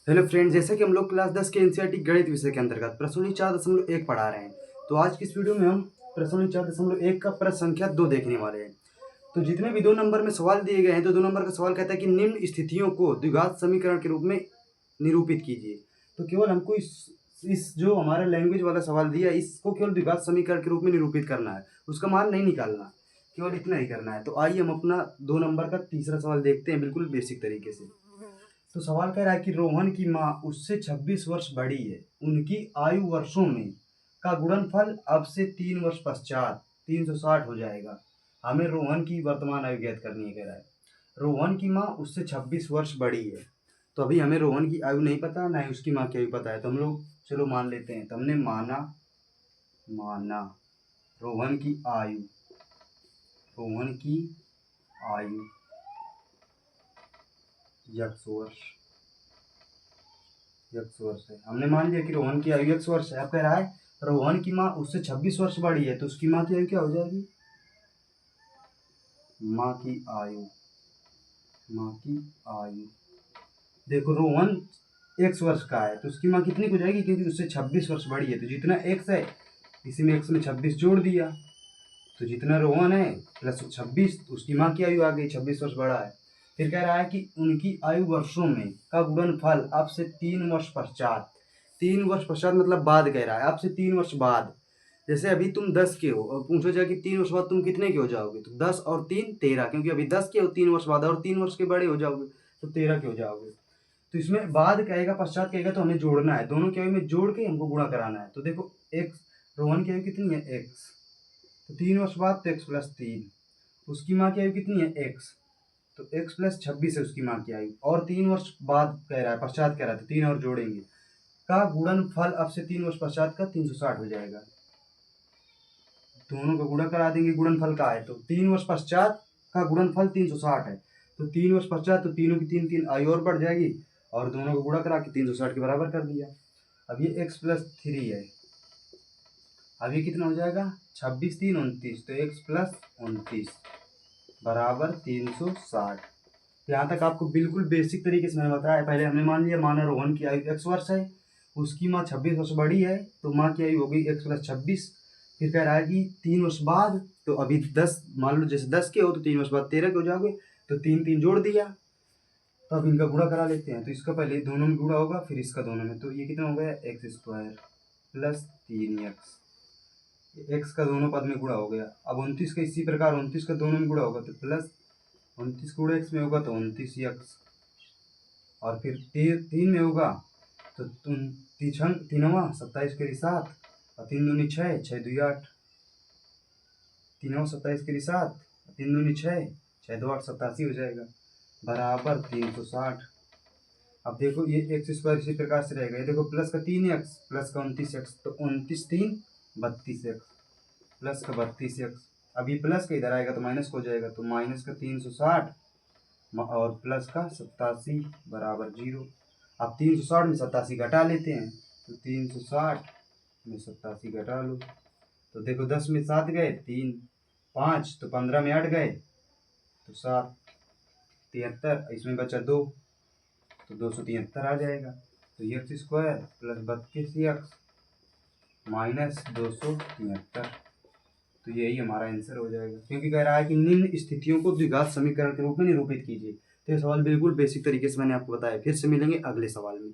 Hello friend, जैसे कि हम लोग क्लास 10 के एनसीईआरटी गणित विषय के अंतर्गत प्रश्नों 4.1 पढ़ा रहे हैं। तो आज की इस वीडियो में हम प्रश्नों 4.1 का प्रश्न संख्या 2 देखने वाले हैं। तो जितने भी 2 नंबर में सवाल दिए गए हैं, तो 2 नंबर का सवाल कहता है कि निम्न स्थितियों को द्विघात समीकरण के रूप में निरूपित कीजिए। तो केवल हमको इस जो हमारा लैंग्वेज वाला सवाल दिया है, इसको केवल द्विघात समीकरण के रूप में निरूपित करना है, उसका मान नहीं निकालना, केवल इतना ही करना है। तो आइए हम अपना 2 नंबर का तीसरा सवाल देखते हैं, बिल्कुल बेसिक तरीके से। तो सवाल कह रहा है कि रोहन की माँ उससे 26 वर्ष बड़ी है, उनकी आयु वर्षों में का गुणनफल अब से 3 वर्ष पश्चात 360 हो जाएगा। हमें रोहन की वर्तमान आयु ज्ञात करनी है, कह रहा है। रोहन की माँ उससे 26 वर्ष बड़ी है, तो अभी हमें रोहन की आयु नहीं पता, ना ही उसकी माँ की आयु पता है, तो हम लोग चलो मान लेते हैं। तो हमने माना रोहन की आयु, रोहन की आयु x वर्ष है। हमने मान लिया कि रोहन की आयु x वर्ष है। अब कह रहा है रोहन की माँ उससे 26 वर्ष बड़ी है, तो उसकी माँ की आयु क्या हो जाएगी? माँ की आयु देखो, रोहन x वर्ष का है, तो उसकी माँ कितनी हो जाएगी? क्योंकि उससे 26 वर्ष बड़ी है, तो जितना x है इसी में x में 26 जोड़ दिया, तो जितना रोहन है प्लस 26, तो उसकी माँ की आयु आ गई, 26 वर्ष बड़ा है। फिर कह रहा है कि उनकी आयु वर्षों में का गुणनफल अब से 3 वर्ष पश्चात, 3 वर्ष पश्चात मतलब बाद कह रहा है, अब से 3 वर्ष बाद। जैसे अभी तुम 10 के हो और पूछो जाए कि 3 वर्ष बाद तुम कितने के हो जाओगे, तो 10 और 3 13, क्योंकि अभी 10 के हो, 3 वर्ष बाद और 3 वर्ष के बड़े हो जाओगे, तो 13 के हो जाओगे। तो इसमें बाद कहेगा पश्चात कहेगा, तो हमें जोड़ना है, दोनों की आयु में जोड़ के हमको गुणा कराना है। तो देखो एक्स, रोहन की आयु कितनी है? एक्स, तो 3 वर्ष बाद तो एक्स प्लस 3, उसकी माँ की आयु कितनी है? एक्स, तो एक्स प्लस 26 है उसकी माँ की आयु, और 3 वर्ष बाद कह रहा है, पश्चात कह रहा है, तो 3 और जोड़ेंगे, का गुणनफल अब से 3 वर्ष पश्चात का 360 हो जाएगा। दोनों का गुणा करा देंगे, गुणनफल का है, तो 3 वर्ष पश्चात का गुणनफल 360 है, तो 3 वर्ष पश्चात, तो तीनों की 3 आयु और बढ़ जाएगी, और दोनों को गुणा करा के 360 के बराबर कर दिया। अब ये एक्स प्लस 3 है, अब ये कितना हो जाएगा? 26 3 29, तो एक्स प्लस 29 बराबर 360। यहाँ तक आपको बिल्कुल बेसिक तरीके से मैंने बताया। पहले हमने मान लिया, माना रोहन की आयु x वर्ष है, उसकी माँ 26 वर्ष बड़ी है, तो माँ की आयु हो गई x प्लस 26। फिर कह रहा है कि 3 वर्ष बाद, तो अभी 10 मान लो, जैसे 10 के हो तो 3 वर्ष बाद 13 के हो जाओगे, तो 3 3 जोड़ दिया। तो अब इनका गुणा करा लेते हैं। तो इसका पहले दोनों में गुणा होगा, फिर इसका दोनों में, तो ये कितना हो गया? X square plus 3x, x का दोनों पद में गुणा हो गया। अब 29 का इसी प्रकार 29 का दोनों में गुणा होगा, तो प्लस 29 गुणा एक्स में होगा तो 29 एक्स, और फिर 3 में होगा तो तीनवा 27 के 7, और 3 दूनी 6, 6 2 8, तीनवा 27 के 7, 3 दूनी 6, 6 2 8, 87 हो जाएगा, बराबर 360। अब देखो ये एक्स स्क्वायर इसी प्रकार से रहेगा, ये देखो प्लस का 3x प्लस का 29x, तो 29 3 32x प्लस का 32x। अब ये प्लस का इधर आएगा तो माइनस हो जाएगा, तो माइनस का 360 और प्लस का 87 बराबर 0। अब 360 में 87 घटा लेते हैं, तो 360 में 87 घटा लो, तो देखो 10 में 7 गए, 3 5, तो 15 में 8 गए, तो 7 73, इसमें बचा 2, तो 273 आ जाएगा। तो x square plus 32x minus 273, तो यही हमारा आंसर हो जाएगा। क्योंकि कह रहा है कि निम्न स्थितियों को द्विघात समीकरण के रूप में निरूपित कीजिए। तो ये सवाल बिल्कुल बेसिक तरीके से मैंने आपको बताया। फिर से मिलेंगे अगले सवाल में।